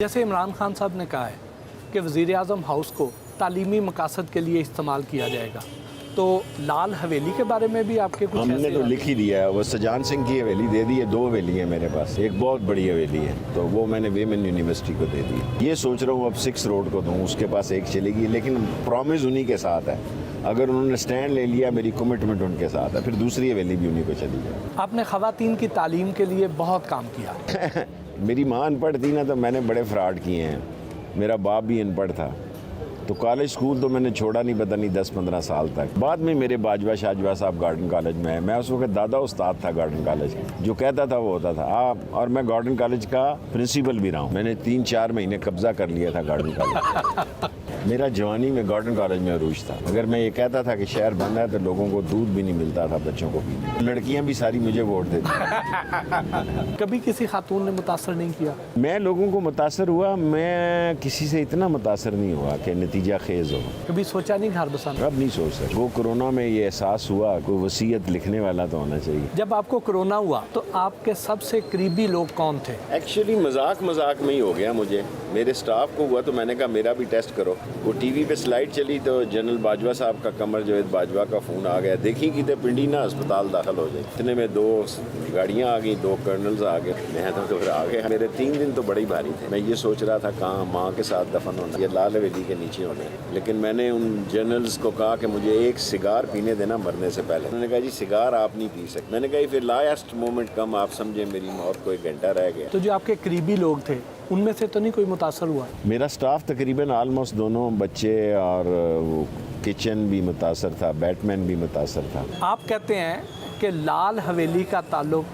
जैसे इमरान खान साहब ने कहा है कि वज़ीर आज़म हाउस को तालीमी मकासद के लिए इस्तेमाल किया जाएगा, तो लाल हवेली के बारे में भी आपके कुछ हमने तो लिख ही दिया है। वो सजान सिंह की हवेली दे दी है, 2 हवेली है मेरे पास, एक बहुत बड़ी हवेली है तो वो मैंने वेमन यूनिवर्सिटी को दे दी। ये सोच रहा हूँ अब 6 रोड को दूँ, उसके पास एक चलेगी, लेकिन प्रॉमिस उन्हीं के साथ है। अगर उन्होंने स्टैंड ले लिया, मेरी कमिटमेंट उनके साथ है, फिर दूसरी हवेली भी उन्हीं को चली जाए। आपने ख़वातीन की तालीम के लिए बहुत काम किया। मेरी माँ अनपढ़ थी ना, तो मैंने बड़े फ्रॉड किए हैं। मेरा बाप भी अनपढ़ था, तो कॉलेज स्कूल तो मैंने छोड़ा नहीं, पता नहीं 10-15 साल तक। बाद में मेरे बाजवा शाजवा साहब गार्डन कॉलेज में है, मैं उस वक्त दादा उस्ताद था गार्डन कॉलेज का, जो कहता था वो होता था। और मैं गार्डन कॉलेज का प्रिंसिपल भी रहा हूँ। मैंने 3-4 महीने कब्जा कर लिया था गार्डन कॉलेज। मेरा जवानी में गार्डन कॉलेज में अरूज था। अगर मैं ये कहता था कि शहर बंद है तो लोगों को दूध भी नहीं मिलता था बच्चों को पीने। लड़कियां भी सारी मुझे वोट देती। कभी किसी खातून ने मुतासर नहीं किया? मैं लोगों को मुतासर हुआ, मैं किसी से इतना मुतासर नहीं हुआ कि नतीजा खेज हो। कभी सोचा नहीं घर बसाना? अब नहीं सोच सकता। वो कोरोना में ये एहसास हुआ, कोई वसीयत लिखने वाला तो होना चाहिए। जब आपको कोरोना हुआ तो आपके सबसे करीबी लोग कौन थे? एक्चुअली मजाक में ही हो गया मुझे। मेरे स्टाफ को हुआ तो मैंने कहा मेरा भी टेस्ट करो। वो टीवी पे स्लाइड चली तो जनरल बाजवा साहब का, कमर जावेद बाजवा का फ़ोन आ गया, देखी कि पिंडी ना अस्पताल दाखिल हो जाए। इतने में 2 गाड़ियाँ आ गई, 2 कर्नल्स आ गए। मैं तो फिर आ गया। मेरे 3 दिन तो बड़े भारी थे। मैं ये सोच रहा था कहाँ माँ के साथ दफन होना, ये लाल हवेली के नीचे होना है। लेकिन मैंने उन जनरल्स को कहा कि मुझे एक सिगार पीने देना मरने से पहले। उन्होंने कहा जी सिगार आप नहीं पी सकते। मैंने कहा फिर लास्ट मोमेंट कम, आप समझे मेरी मौत को 1 घंटा रह गया। तो जो आपके करीबी लोग थे उनमें से तो नहीं कोई मुतासर हुआ? मेरा स्टाफ तकरीबन ऑलमोस्ट, दोनों बच्चे और वो किचन भी मुतासर था, बैटमैन भी मुतासर था। आप कहते हैं कि लाल हवेली का ताल्लुक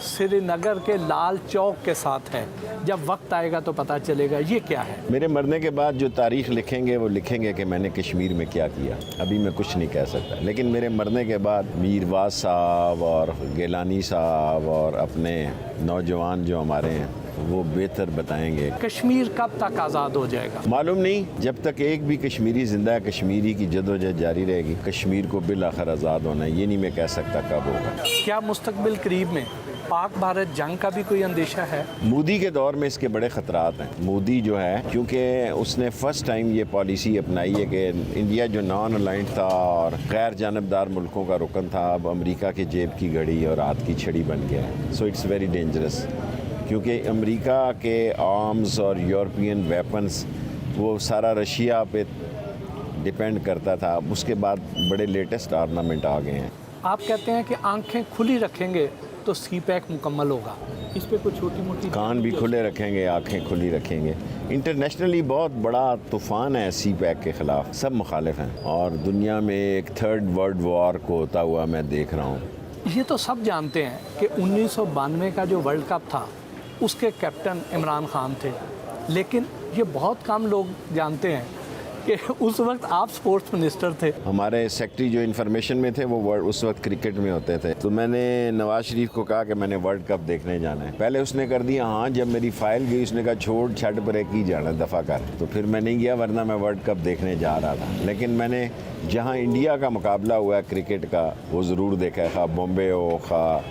श्रीनगर के लाल चौक के साथ है, जब वक्त आएगा तो पता चलेगा। ये क्या है? मेरे मरने के बाद जो तारीख लिखेंगे वो लिखेंगे कि मैंने कश्मीर में क्या किया। अभी मैं कुछ नहीं कह सकता, लेकिन मेरे मरने के बाद मीरवाज साहब और गिलानी साहब और अपने नौजवान जो हमारे हैं वो बेहतर बताएंगे। कश्मीर कब तक आज़ाद हो जाएगा? मालूम नहीं, जब तक एक भी कश्मीरी जिंदा है, कश्मीरी की जदोजहद जारी रहेगी। कश्मीर को बिल आखिर आज़ाद होना है, ये नहीं मैं कह सकता कब होगा। क्या मुस्तकबिल करीब में पाक भारत जंग का भी कोई अंदेशा है? मोदी के दौर में इसके बड़े ख़तरात हैं। मोदी जो है, क्योंकि उसने फ़र्स्ट टाइम ये पॉलिसी अपनाई है कि इंडिया जो नॉन अलाइंड था और गैर जानबदार मुल्कों का रुकन था, अब अमेरिका की जेब की घड़ी और हाथ की छड़ी बन गया है। सो इट्स वेरी डेंजरस, क्योंकि अमेरिका के आर्म्स और यूरोपियन वेपन्स वो सारा रशिया पे डिपेंड करता था। उसके बाद बड़े लेटेस्ट आर्मामेंट आ गए हैं। आप कहते हैं कि आंखें खुली रखेंगे तो CPEC मुकम्मल होगा। इस पे कुछ छोटी मोटी? कान भी खुले रखेंगे, आंखें खुली रखेंगे। इंटरनेशनली बहुत बड़ा तूफ़ान है CPEC के ख़िलाफ़, सब मुखालिफ हैं और दुनिया में एक 3rd वर्ल्ड वॉर को होता हुआ मैं देख रहा हूँ। ये तो सब जानते हैं कि 1992 का जो वर्ल्ड कप था उसके कैप्टन इमरान खान थे, लेकिन ये बहुत कम लोग जानते हैं कि उस वक्त आप स्पोर्ट्स मिनिस्टर थे। हमारे सेक्रेटरी जो इन्फॉर्मेशन में थे वो उस वक्त क्रिकेट में होते थे। तो मैंने नवाज शरीफ को कहा कि मैंने वर्ल्ड कप देखने जाना है। पहले उसने कर दिया हाँ, जब मेरी फाइल गई उसने कहा छोड़ छट पर की जाना, दफ़ा कर। तो फिर मैं नहीं गया, वरना मैं वर्ल्ड कप देखने जा रहा था। लेकिन मैंने जहाँ इंडिया का मुकाबला हुआ है क्रिकेट का वो ज़रूर देखा है, खा बॉम्बे हो, खा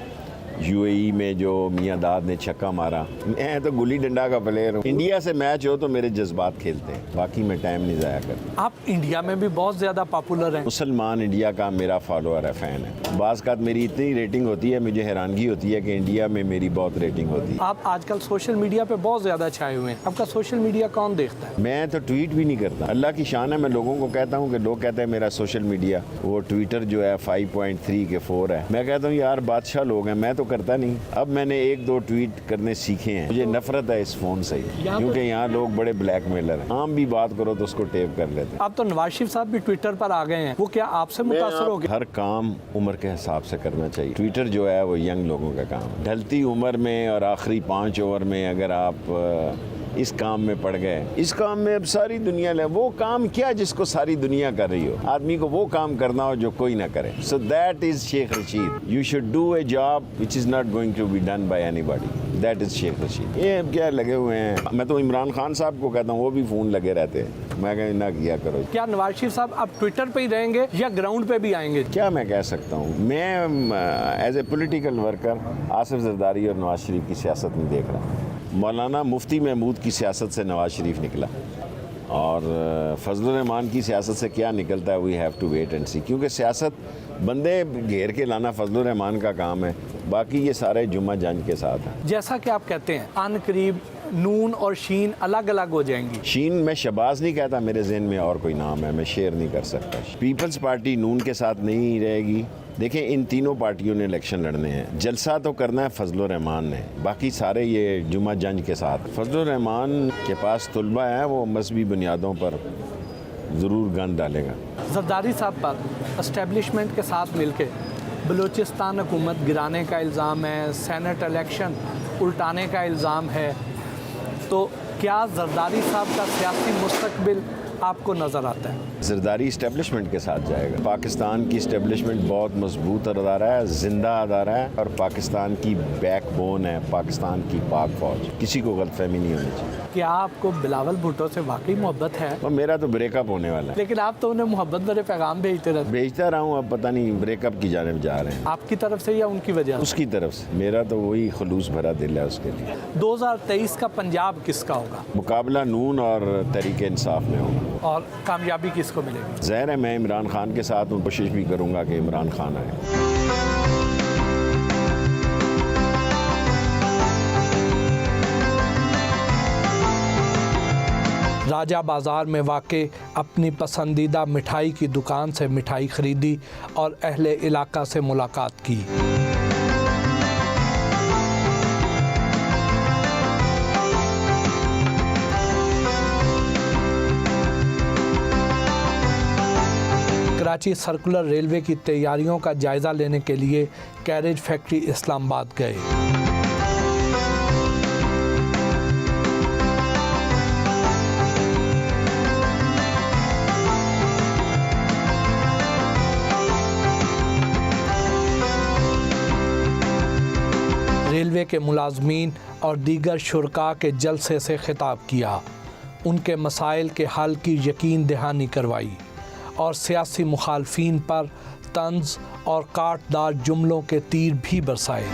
UAE में जो मियाँ दाद ने छक्का मारा। मैं तो गुल्ली डंडा का प्लेयर हूँ। इंडिया से मैच हो तो मेरे जज्बात खेलते हैं, बाकी मैं टाइम नहीं ज़ाया करता। आप इंडिया में भी बहुत ज़्यादा पॉपुलर हैं। मुसलमान इंडिया का मेरा फॉलोअर है, फ़ैन है। बाज़ का मेरी इतनी रेटिंग होती है, मुझे हैरानगी होती है कि इंडिया में मेरी बहुत रेटिंग होती है। आप आजकल सोशल मीडिया पे बहुत ज़्यादा छाए हुए हैं। आपका सोशल मीडिया कौन देखता है? मैं तो ट्वीट भी नहीं करता। अल्लाह की शान है, मैं लोगों को कहता हूँ कि लोग कहते हैं मेरा सोशल मीडिया, वो ट्विटर जो है 5.3 के 4 है। मैं कहता हूँ यार बादशाह लोग हैं, मैं तो करता नहीं। अब मैंने 1-2 ट्वीट करने सीखे हैं। मुझे नफरत है इस फ़ोन से, क्योंकि यहाँ लोग बड़े ब्लैकमेलर हैं। आम भी बात करो तो उसको टेप कर लेते हैं। अब तो नवाज शरीफ साहब भी ट्विटर पर आ गए हैं, वो क्या आपसे मुतासर हो गए? हर काम उम्र के हिसाब से करना चाहिए। ट्विटर जो है वो यंग लोगों का काम है। ढलती उम्र में और आखिरी 5 ओवर में अगर आप इस काम में पड़ गए, इस काम में अब सारी दुनिया ले, वो काम क्या जिसको सारी दुनिया कर रही हो, आदमी को वो काम करना हो जो कोई ना करे। So that is Sheikh Rashid. You should do a job which is not going to be done by anybody. That is Sheikh Rashid. ये अब क्या लगे हुए हैं। मैं तो इमरान खान साहब को कहता हूँ, वो भी फ़ोन लगे रहते हैं। मैं कहूँ ना किया करो। क्या नवाज शरीफ साहब अब ट्विटर पे ही रहेंगे या ग्राउंड पे भी आएंगे? क्या मैं कह सकता हूँ। मैं as a political worker Asif Zardari और नवाज शरीफ की सियासत नहीं देख रहा। मौलाना मुफ्ती महमूद की सियासत से नवाज शरीफ निकला, और फजलुर रहमान की सियासत से क्या निकलता है we have to wait and see, क्योंकि सियासत बंदे घेर के लाना फजलुर रहमान का काम है, बाकी ये सारे जुम्मा जंज के साथ हैं। जैसा कि आप कहते हैं आन करीब नून और शीन अलग अलग हो जाएंगी। शीन मैं शबाज नहीं कहता, मेरे जहन में और कोई नाम है, मैं शेयर नहीं कर सकता। पीपल्स पार्टी नून के साथ नहीं रहेगी। देखें, इन तीनों पार्टियों ने इलेक्शन लड़ने हैं, जलसा तो करना है फजलुर रहमान ने, बाकी सारे ये जुम्मा जंज के साथ। फजलुर रहमान के पास तुलबा है, वो मजहबी बुनियादों पर ज़रूर गंद डालेगा। जरदारी साहब पर एस्टेब्लिशमेंट के साथ मिलके बलूचिस्तान हुकूमत गिराने का इल्ज़ाम है, सेनेट इलेक्शन उल्टाने का इल्ज़ाम है, तो क्या जरदारी साहब का सियासी मुस्तकबिल आपको नज़र आता है? जरदारी इस्टेब्लिशमेंट के साथ जाएगा। पाकिस्तान की इस्टेब्लिशमेंट बहुत मजबूत अदारा है, जिंदा अदारा है, और पाकिस्तान की बैकबोन है, पाकिस्तान की पाक फौज। किसी को गलतफहमी नहीं होनी चाहिए। क्या आपको बिलावल भुट्टो से वाकई मोहब्बत है? और मेरा तो ब्रेकअप होने वाला है। लेकिन आप तो उन्हें मोहब्बत भरे पैगाम भेजते रहते। भेजता रहा हूँ, अब पता नहीं ब्रेकअप की जानिब जा रहे हैं। आपकी तरफ से या उनकी वजह से? उसकी तरफ से। मेरा तो वही खलूस भरा दिल है उसके लिए। 2023 का पंजाब किसका होगा? मुकाबला नून और तहरीक इंसाफ में होगा। और कामयाबी किसको मिलेगी? ज़ाहिर है मैं इमरान खान के साथ हूँ, कोशिश भी करूँगा कि इमरान खान आए। राजा बाज़ार में वाक़े अपनी पसंदीदा मिठाई की दुकान से मिठाई खरीदी और अहले इलाका से मुलाकात की। कराची सर्कुलर रेलवे की तैयारियों का जायज़ा लेने के लिए कैरेज फैक्ट्री इस्लामाबाद गए। रेलवे के मुलाजमीन और दीगर शुरका के जलसे से खिताब किया, उनके मसाइल के हल की यकीन दहानी करवाई और सियासी मुखालफीन पर तंज और काटदार जुमलों के तीर भी बरसाए।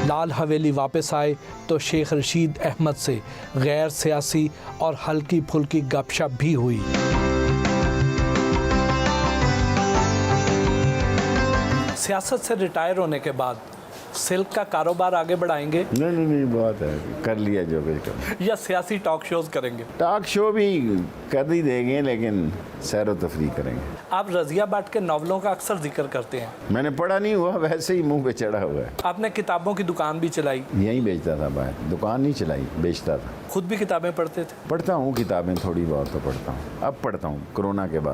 लाल हवेली वापस आए तो शेख रशीद अहमद से गैर सियासी और हल्की फुल्की गपशप भी हुई। सियासत से रिटायर होने के बाद सिल्क का कारोबार आगे बढ़ाएंगे? नहीं, बहुत है, कर लिया जो कुछ कर। या सियासी टॉक शोज करेंगे? टॉक शो भी कर ही देंगे, लेकिन सैर व तफरीह करेंगे। आप रज़िया भट्ट के नावलों का अक्सर जिक्र करते हैं। मैंने पढ़ा नहीं हुआ, वैसे ही मुंह पे चढ़ा हुआ है। आपने किताबों की दुकान भी चलाई? यहीं बेचता था बाहर, दुकान नहीं चलाई, बेचता था। खुद भी किताबें पढ़ते थे? पढ़ता हूँ किताबें, थोड़ी बहुत तो पढ़ता हूँ। अब पढ़ता हूँ कोरोना के बाद।